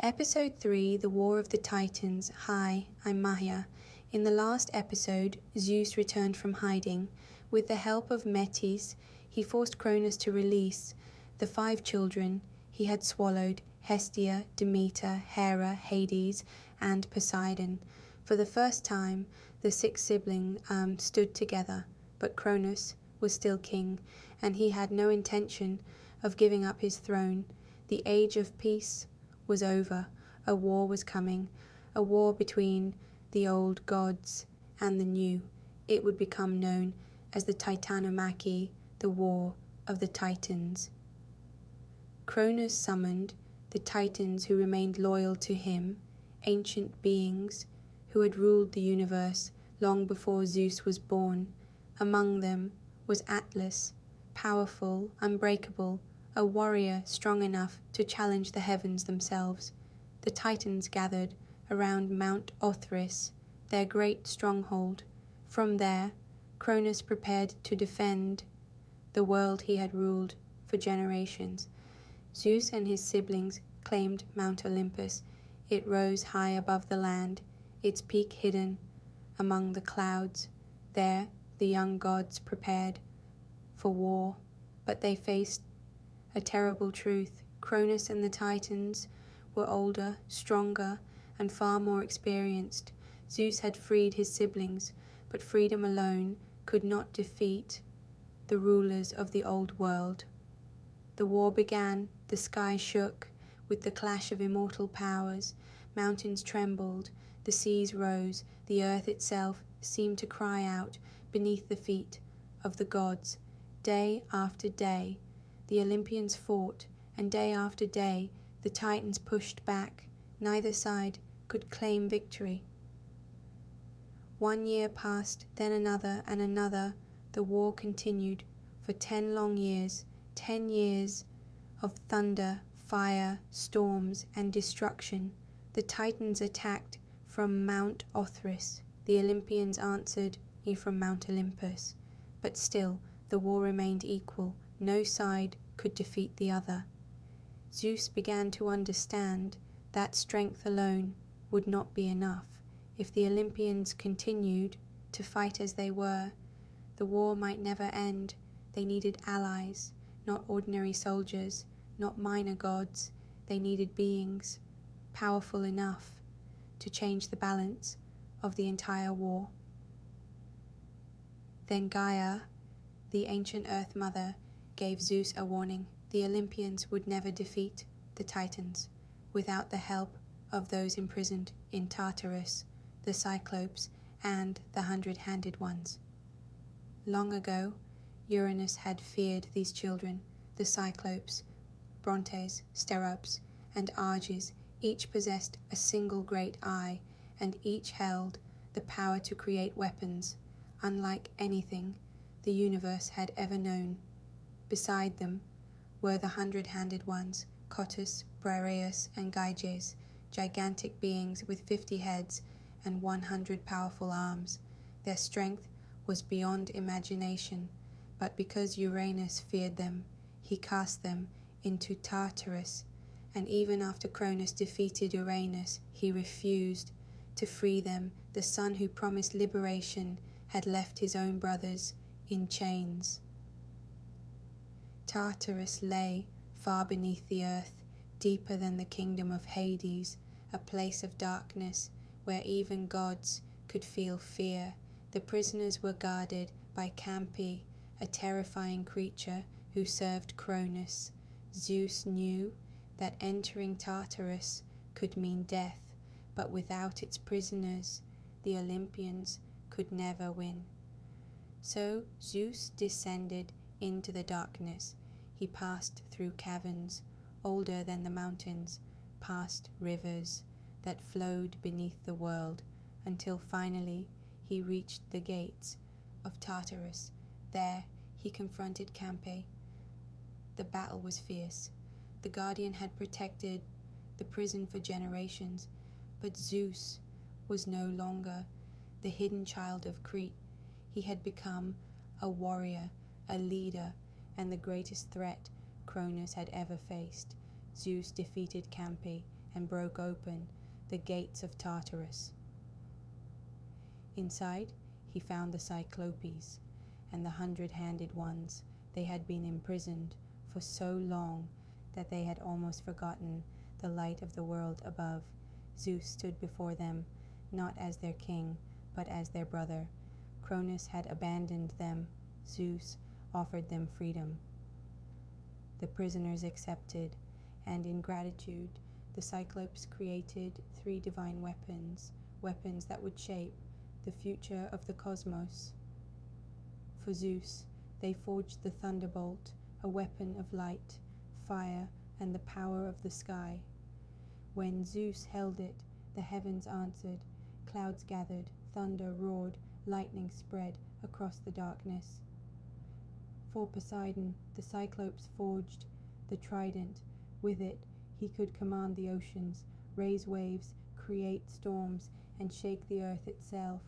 Episode 3, The War of the Titans. Hi, I'm Maya. In the last episode, Zeus returned from hiding. With the help of Metis, he forced Cronus to release the 5 children he had swallowed: Hestia, Demeter, Hera, Hades, and Poseidon. For the first time, the 6 siblings stood together, but Cronus was still king, and he had no intention of giving up his throne. The age of peace was over. A war was coming, a war between the old gods and the new. It would become known as the Titanomachy, the War of the Titans. Cronus summoned the Titans who remained loyal to him, ancient beings who had ruled the universe long before Zeus was born. Among them was Atlas, powerful, unbreakable, a warrior strong enough to challenge the heavens themselves. The Titans gathered around Mount Othrys, their great stronghold. From there, Cronus prepared to defend the world he had ruled for generations. Zeus and his siblings claimed Mount Olympus. It rose high above the land, its peak hidden among the clouds. There, the young gods prepared for war, but they faced a terrible truth. Cronus and the Titans were older, stronger, and far more experienced. Zeus had freed his siblings, but freedom alone could not defeat the rulers of the old world. The war began. The sky shook with the clash of immortal powers. Mountains trembled, the seas rose, the earth itself seemed to cry out beneath the feet of the gods. Day after day, the Olympians fought, and day after day, the Titans pushed back. Neither side could claim victory. 1 year passed, then another and another. The war continued for 10 long years, 10 years of thunder, fire, storms, and destruction. The Titans attacked from Mount Othrys. The Olympians answered from Mount Olympus. But still, the war remained equal. No side could defeat the other. Zeus began to understand that strength alone would not be enough. If the Olympians continued to fight as they were, the war might never end. They needed allies, not ordinary soldiers, not minor gods. They needed beings powerful enough to change the balance of the entire war. Then Gaia, the ancient Earth Mother, gave Zeus a warning. The Olympians would never defeat the Titans without the help of those imprisoned in Tartarus, the Cyclopes, and the 100-handed ones. Long ago, Uranus had feared these children, the Cyclopes. Brontes, Sterops, and Arges each possessed a single great eye, and each held the power to create weapons unlike anything the universe had ever known. Beside them were the 100-handed ones, Cottus, Briareus, and Gyges, gigantic beings with 50 heads and 100 powerful arms. Their strength was beyond imagination, but because Uranus feared them, he cast them into Tartarus, and even after Cronus defeated Uranus, he refused to free them. The son who promised liberation had left his own brothers in chains. Tartarus lay far beneath the earth, deeper than the kingdom of Hades, a place of darkness where even gods could feel fear. The prisoners were guarded by Campi, a terrifying creature who served Cronus. Zeus knew that entering Tartarus could mean death, but without its prisoners, the Olympians could never win. So Zeus descended into the darkness. He passed through caverns older than the mountains, past rivers that flowed beneath the world, until finally he reached the gates of Tartarus. There he confronted Campe. The battle was fierce. The Guardian had protected the prison for generations, but Zeus was no longer the hidden child of Crete. He had become a warrior, a leader, and the greatest threat Cronus had ever faced. Zeus defeated Campe and broke open the gates of Tartarus. Inside, he found the Cyclopes and the 100-handed ones. They had been imprisoned for so long that they had almost forgotten the light of the world above. Zeus stood before them, not as their king, but as their brother. Cronus had abandoned them. Zeus offered them freedom. The prisoners accepted, and in gratitude, the Cyclopes created 3 divine weapons, weapons that would shape the future of the cosmos. For Zeus, they forged the thunderbolt, a weapon of light, fire, and the power of the sky. When Zeus held it, the heavens answered, clouds gathered, thunder roared, lightning spread across the darkness. For Poseidon, the Cyclopes forged the trident. With it, he could command the oceans, raise waves, create storms, and shake the earth itself.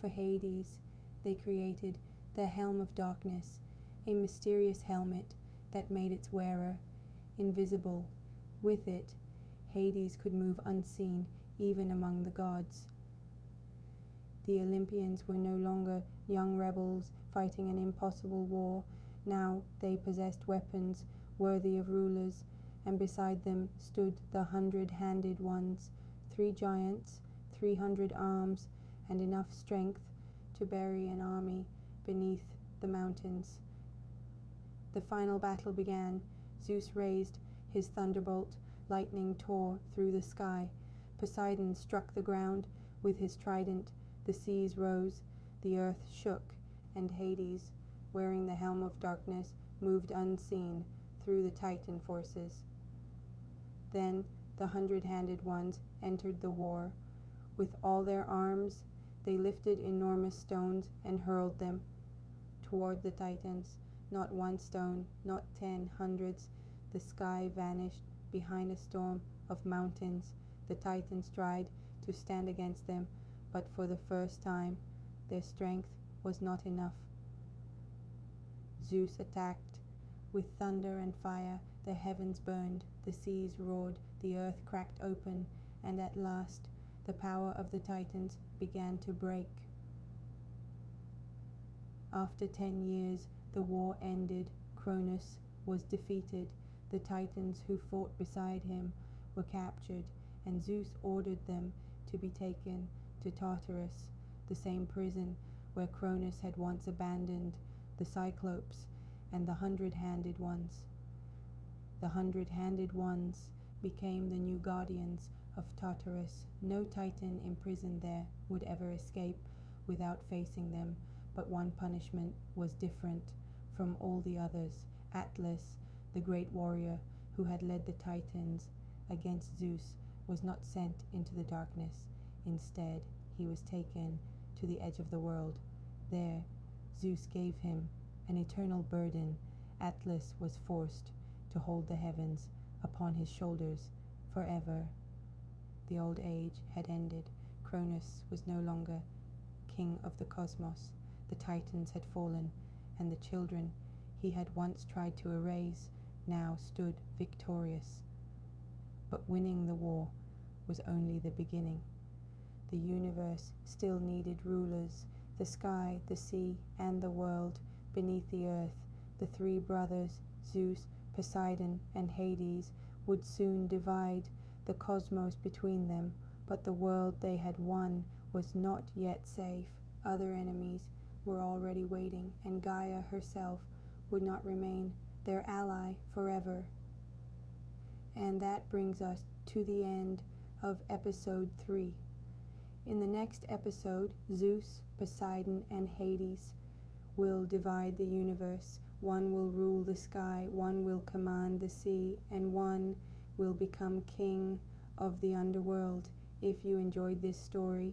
For Hades, they created the helm of darkness, a mysterious helmet that made its wearer invisible. With it, Hades could move unseen even among the gods. The Olympians were no longer young rebels fighting an impossible war. Now they possessed weapons worthy of rulers, and beside them stood the 100-handed ones, 3 giants, 300 arms, and enough strength to bury an army beneath the mountains. The final battle began. Zeus raised his thunderbolt, lightning tore through the sky. Poseidon struck the ground with his trident. The seas rose, the earth shook, and Hades, wearing the helm of darkness, moved unseen through the Titan forces. Then the 100-handed ones entered the war. With all their arms, they lifted enormous stones and hurled them toward the Titans. Not one stone, not 10, hundreds. The sky vanished behind a storm of mountains. The Titans tried to stand against them, but for the first time, their strength was not enough. Zeus attacked. With thunder and fire, the heavens burned, the seas roared, the earth cracked open, and at last, the power of the Titans began to break. After 10 years, the war ended. Cronus was defeated. The Titans who fought beside him were captured, and Zeus ordered them to be taken to Tartarus, the same prison where Cronus had once abandoned the Cyclopes and the 100-handed ones. The 100-handed ones became the new guardians of Tartarus. No Titan imprisoned there would ever escape without facing them, but one punishment was different from all the others. Atlas, the great warrior who had led the Titans against Zeus, was not sent into the darkness. Instead, he was taken to the edge of the world. There, Zeus gave him an eternal burden. Atlas was forced to hold the heavens upon his shoulders forever. The old age had ended. Cronus was no longer king of the cosmos. The Titans had fallen, and the children he had once tried to erase now stood victorious. But winning the war was only the beginning. The universe still needed rulers. The sky, the sea, and the world beneath the earth, the 3 brothers, Zeus, Poseidon, and Hades, would soon divide the cosmos between them, but the world they had won was not yet safe. Other enemies were already waiting, and Gaia herself would not remain their ally forever. And that brings us to the end of episode 3. In the next episode, Zeus, Poseidon, and Hades will divide the universe. One will rule the sky, one will command the sea, and one will become king of the underworld. If you enjoyed this story,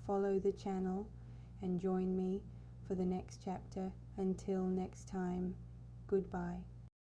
follow the channel and join me for the next chapter. Until next time, goodbye.